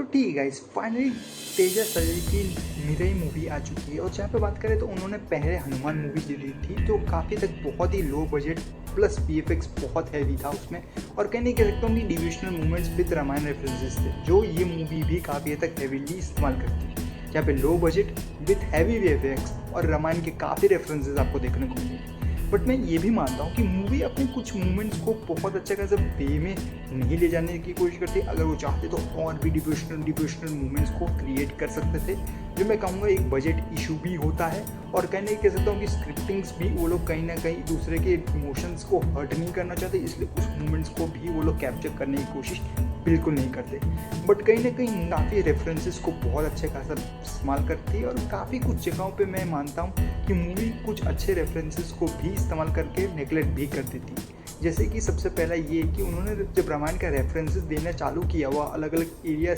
तो ठीक है गाइस, फाइनली तेजा सर्जा की मिरई मूवी आ चुकी है। और जहाँ पे बात करें तो उन्होंने पहले हनुमान मूवी दी थी जो काफ़ी तक बहुत ही लो बजट प्लस वीएफएक्स बहुत हैवी था उसमें, और कहीं नहीं कह सकता हूँ कि divisional movements with Ramayana references थे जो ये मूवी भी काफ़ी हद तक हैवीली इस्तेमाल करती है। जहाँ पे low budget with heavy VFX और रामायण के काफ़ी रेफरेंसेस आपको देखने को मिलेंगे। बट मैं ये भी मानता हूँ कि मूवी अपने कुछ मूवमेंट्स को बहुत अच्छा खासा वे में नहीं ले जाने की कोशिश करती। अगर वो चाहते तो और भी डिवोशनल मूवमेंट्स को क्रिएट कर सकते थे, जो मैं कहूँगा एक बजट इशू भी होता है। और कहीं नहीं कह सकता हूँ कि स्क्रिप्टिंग्स भी वो लोग कहीं ना कहीं दूसरे के इमोशंस को हर्ट नहीं करना चाहते, इसलिए उस मूवमेंट्स को भी वो लोग कैप्चर करने की कोशिश बिल्कुल नहीं करते। बट कहीं ना कहीं काफ़ी रेफरेंसेस को बहुत अच्छे खासा इस्तेमाल करती है, और काफ़ी कुछ जगहों पे मैं मानता हूँ कि मूवी कुछ अच्छे रेफरेंसेस को भी इस्तेमाल करके नेगलेक्ट भी कर देती है। जैसे कि सबसे पहला ये कि उन्होंने जब रामायण का रेफरेंसेस देना चालू किया हुआ अलग अलग एरियाज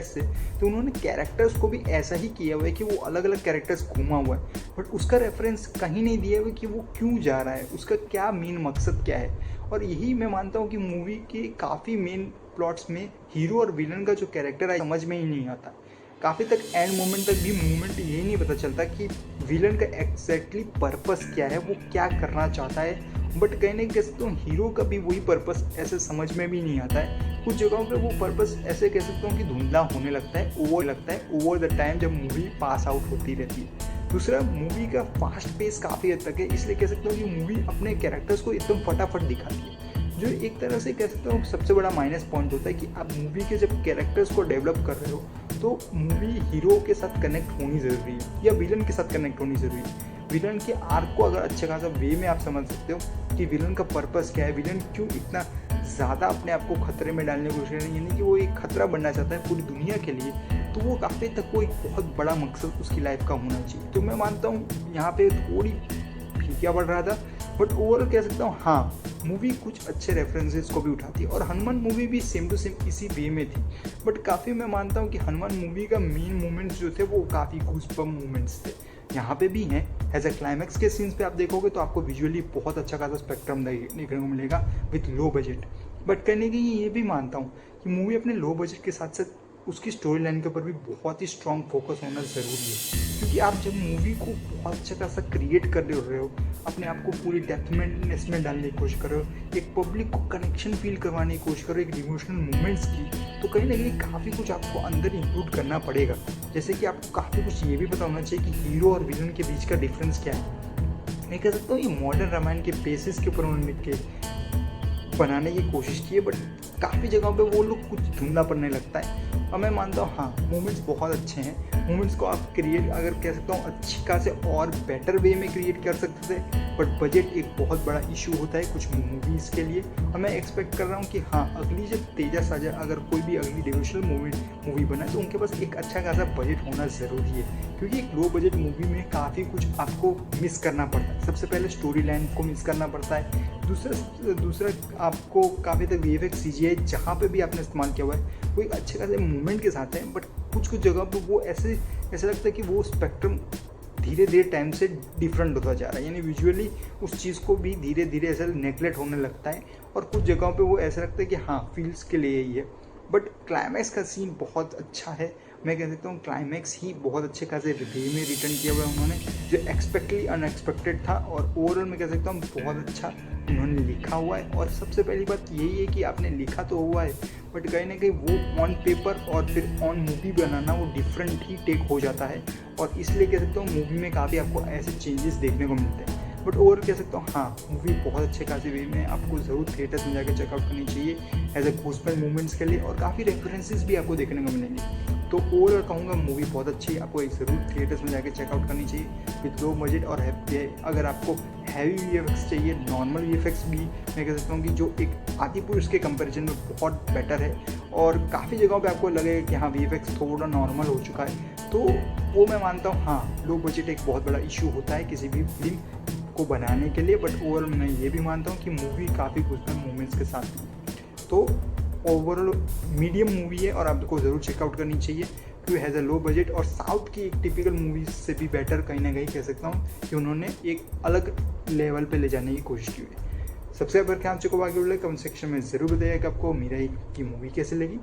से तो उन्होंने कैरेक्टर्स को भी ऐसा ही किया हुआ है कि वो अलग अलग कैरेक्टर्स घूमा हुआ है, बट उसका रेफरेंस कहीं नहीं दिया हुआ कि वो क्यों जा रहा है, उसका क्या मेन मकसद क्या है। और यही मैं मानता हूँ कि मूवी के काफ़ी मेन प्लॉट्स में हीरो और विलन का जो कैरेक्टर है समझ में ही नहीं आता। काफ़ी तक एंड मोमेंट तक भी मूवमेंट यही नहीं पता चलता कि विलन का एग्जैक्टली पर्पस क्या है, वो क्या करना चाहता है। बट कहीं ना कह सकता हूँ हीरो का भी वही पर्पस ऐसे समझ में भी नहीं आता है। कुछ जगहों पे वो पर्पस ऐसे कह सकता हूँ कि धुंधला होने लगता है ओवर द टाइम जब मूवी पास आउट होती रहती है। दूसरा, मूवी का फास्ट पेस काफ़ी हद तक है, इसलिए कह सकता हूँ कि मूवी अपने कैरेक्टर्स को एकदम फटाफट दिखाती है, जो एक तरह से कह सकता हूँ सबसे बड़ा माइनस पॉइंट होता है कि आप मूवी के जब कैरेक्टर्स को डेवलप कर रहे हो तो मूवी हीरो के साथ कनेक्ट होनी ज़रूरी है या विलन के साथ कनेक्ट होनी ज़रूरी है। विलन के आर्क को अगर अच्छे खासा वे में आप समझ सकते हो कि विलन का पर्पस क्या है, विलन क्यों इतना ज़्यादा अपने आप को खतरे में डालने की कोशिश कर रही है, यानी कि वो एक खतरा बनना चाहता है पूरी दुनिया के लिए, तो वो काफ़ी तक वो एक बहुत बड़ा मकसद उसकी लाइफ का होना चाहिए। तो मैं मानता हूँ यहाँ पे थोड़ी फीका पड़ रहा था, बट ओवरऑल कह सकता हूँ हाँ, मूवी कुछ अच्छे रेफरेंसेस को भी उठाती है। और हनुमान मूवी भी सेम टू सेम इसी वे में थी, बट काफ़ी मैं मानता हूँ कि हनुमान मूवी का मेन मूवमेंट्स जो थे वो काफ़ी गूज़बम्प मूवमेंट्स थे, यहाँ पे भी हैं। एज अ क्लाइमैक्स के सीन्स पे आप देखोगे तो आपको विजुअली बहुत अच्छा खासा स्पेक्ट्रम देखने को मिलेगा विथ लो बजट। बट करने की ये भी मानता हूँ कि मूवी अपने लो बजट के साथ साथ उसकी स्टोरी लाइन के ऊपर भी बहुत ही स्ट्रॉन्ग फोकस होना ज़रूरी है, क्योंकि आप जब मूवी को बहुत अच्छा खासा क्रिएट कर रहे हो, अपने आप को पूरी डेप्थनेस में डालने की कोशिश कर रहे हो, एक पब्लिक को कनेक्शन फील करवाने की कोशिश कर रहे हो, एक इमोशनल मूवमेंट्स की, तो कहीं ना कहीं काफ़ी कुछ आपको अंदर इंक्लूड करना पड़ेगा। जैसे कि आपको काफ़ी कुछ ये भी पता होना चाहिए कि हीरो और विलन के बीच का डिफरेंस क्या है। मैं कह सकता हूँ ये मॉडर्न रामायण के बेसिस के ऊपर उन्होंने बनाने की कोशिश की है, बट काफ़ी जगहों पे वो लोग कुछ धुंधला पड़ने लगता है। और मैं मानता हूँ हाँ, मूवमेंट्स बहुत अच्छे हैं, मूवमेंट्स को आप क्रिएट अगर कह सकता हूँ अच्छी खासे और बेटर वे में क्रिएट कर सकते थे, बट बजट एक बहुत बड़ा इशू होता है कुछ मूवीज़ के लिए। और मैं एक्सपेक्ट कर रहा हूँ कि हाँ, अगली जब तेजा साजा अगर कोई भी अगली डिविजनल मूवी बनाए तो उनके पास एक अच्छा खासा बजट होना ज़रूरी है, क्योंकि एक लो बजट मूवी में काफ़ी कुछ आपको मिस करना पड़ता है। सबसे पहले स्टोरी लाइन को मिस करना पड़ता है, दूसरा आपको काफ़ी तक वीएफएक्स सीजीआई जहाँ पे भी आपने इस्तेमाल किया हुआ है वो एक अच्छे खासे मूवमेंट के साथ है, बट कुछ जगह पे वो ऐसा लगता है कि वो स्पेक्ट्रम धीरे धीरे टाइम से डिफरेंट होता जा रहा है, यानी विजुअली उस चीज़ को भी धीरे धीरे ऐसा नेगलेक्ट होने लगता है। और कुछ जगहों पे वो ऐसा लगता है कि हाँ, फील्स के लिए ही है। बट क्लाइमैक्स का सीन बहुत अच्छा है, मैं कह सकता हूँ क्लाइमैक्स ही बहुत अच्छे खासे वे में रिटर्न किया हुआ है उन्होंने, जो एक्सपेक्टली अनएक्सपेक्टेड था। और ओवरऑल मैं कह सकता हूँ बहुत अच्छा उन्होंने लिखा हुआ है। और सबसे पहली बात यही है कि आपने लिखा तो हुआ है, बट कहीं ना कहीं वो ऑन पेपर और फिर ऑन मूवी बनाना वो डिफरेंट ही टेक हो जाता है, और इसलिए कह सकता हूँ मूवी में काफ़ी आपको ऐसे चेंजेस देखने को मिलते हैं। बट ओवर कह सकता हूँ हाँ, मूवी बहुत अच्छे खासे वे में आपको ज़रूर थिएटर्स में जाकर चेकआउट करनी चाहिए एज अ गूज़बम्प मूवमेंट्स के लिए, और काफ़ी रेफरेंसेस भी आपको देखने को मिलेंगे। तो ओवरऑल कहूँगा मूवी बहुत अच्छी है, आपको एक ज़रूर थिएटर्स में जाकर चेकआउट करनी चाहिए विथ लो बजट। और अगर आपको हैवी वीएफएक्स चाहिए, नॉर्मल वीएफएक्स भी मैं कह सकता हूँ कि जो एक आदिपुरुष के कंपैरिजन में बहुत बेटर है, और काफ़ी जगहों पे आपको लगेगा कि हाँ वीएफएक्स थोड़ा नॉर्मल हो चुका है, तो वो मैं मानता हूँ हाँ, लो बजट एक बहुत बड़ा इशू होता है किसी भी फिल्म को बनाने के लिए। बट ओवरऑल मैं ये भी मानता हूँ कि मूवी काफ़ी गूज़बम्प मूवमेंट्स के साथ है, तो ओवरऑल मीडियम मूवी है और आपको ज़रूर चेकआउट करनी चाहिए, क्योंकि हैज़ अ लो बजट और साउथ की एक टिपिकल मूवीज से भी बेटर कहीं ना कहीं कह सकता हूँ कि उन्होंने एक अलग लेवल पे ले जाने की कोशिश की हुई है। सब्सक्राइब करके आप चुको, आगे कमेंट सेक्शन में ज़रूर बताइए कि आपको मीरा की मूवी कैसे लगी।